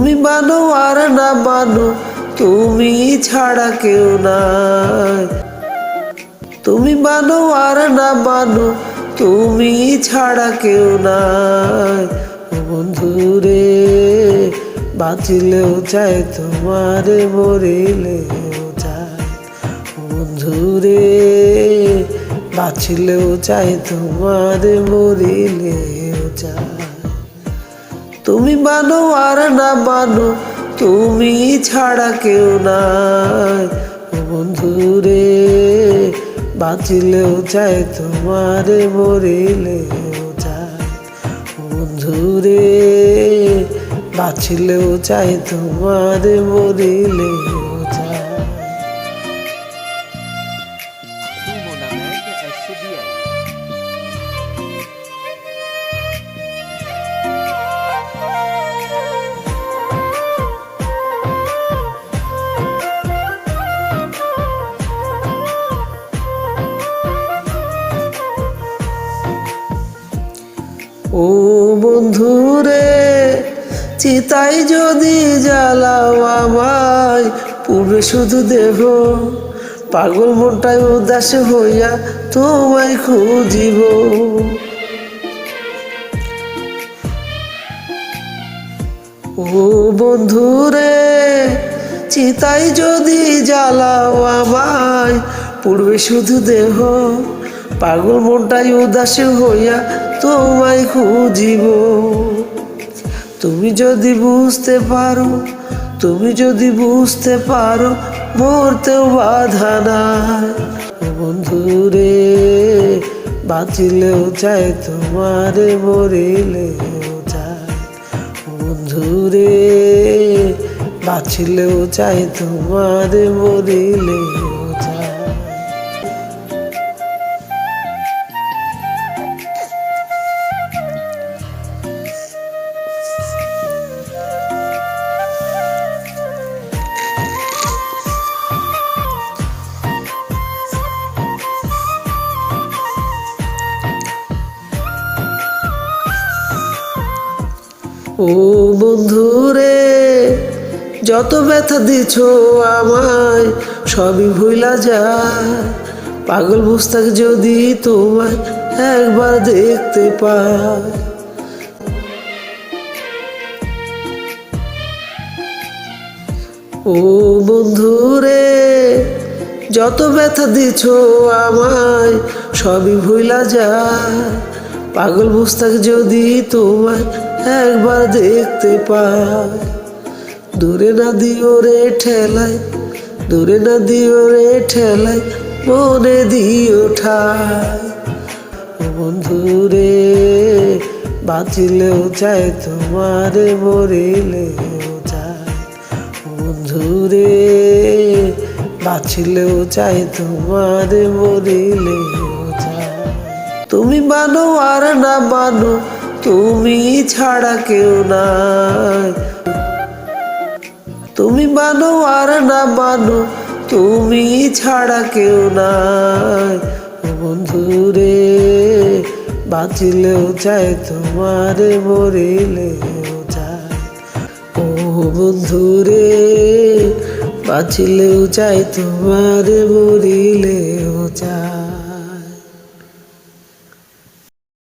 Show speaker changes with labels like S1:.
S1: তুমি মানো আর না মানো, তুমি ছাড়া কেউ নাই। তুমি মানো আর না মানো, তুমি ছাড়া কেউ নাই। ও বন্ধুরে, বাঁচিলেও চাই তোমারে, মরিলেও চাই। ও বন্ধুরে, বাঁচিলেও চাই তোমারে, মরিলেও চাই। তুমি মানো আর না মানো, তুমি ছাড়া কেউ নাই। ও বন্ধুরে, বাঁচিলেও চাই তোমারে, মরিলেও চাই। ও বন্ধুরে, বাঁচিলেও চাই তোমারে, মরিলেও চাই। ও বন্ধুরে, চিতাই যদি জ্বালাও আমায়, পুড়বে শুধু দেহ। পাগল মনটাই উদাস হইয়া তোমায় খুঁজিব। ও বন্ধুরে, চিতাই যদি জ্বালাও আমায়, পুড়বে শুধু দেহ। পাগল মনটাই উদাস হইয়া তোমায় খুঁজিব। তুমি যদি বুঝতে পারো, তুমি যদি বুঝতে পারো, মরতেও বাধা নাই। ও বন্ধুরে, বাঁচিলেও চাই তোমারে, মরিলেও চাই। ও বন্ধুরে, বাঁচিলেও চাই তোমারে, মরিলেও চাই। ও বন্ধুরে, যত ব্যথা দিছ আমায়, সবই ভুলা যায়। পাগল মুস্তাক যদি তোমায় একবার দেখতে পায়। ও বন্ধুরে, যত ব্যথা দিছ আমায়, সবই ভুলা যায়। পাগল মুস্তাক যদি তোমায় একবার দেখতে পায়। দূরে না দিও রে ঠেলায়, দূরে না দিও রে ঠেলায়, মনে দিও ঠায়। ও বন্ধুরে, বাঁচিলেও চাই তোমারে, মরিলেও চাই। ও বন্ধুরে, বাঁচিলেও চাই তোমারে, মরিলেও চাই। তুমি মানো আর না মানো, তুমি ছাড়া কেউ নাই। তুমি মানো আর না মানো, তুমি ছাড়া কেউ নাই। ও বন্ধুরে, বাঁচিলেও চাই তোমারে, মরিলেও চাই। ও বন্ধুরে, বাঁচিলেও চাই তোমারে, মরিলেও চাই।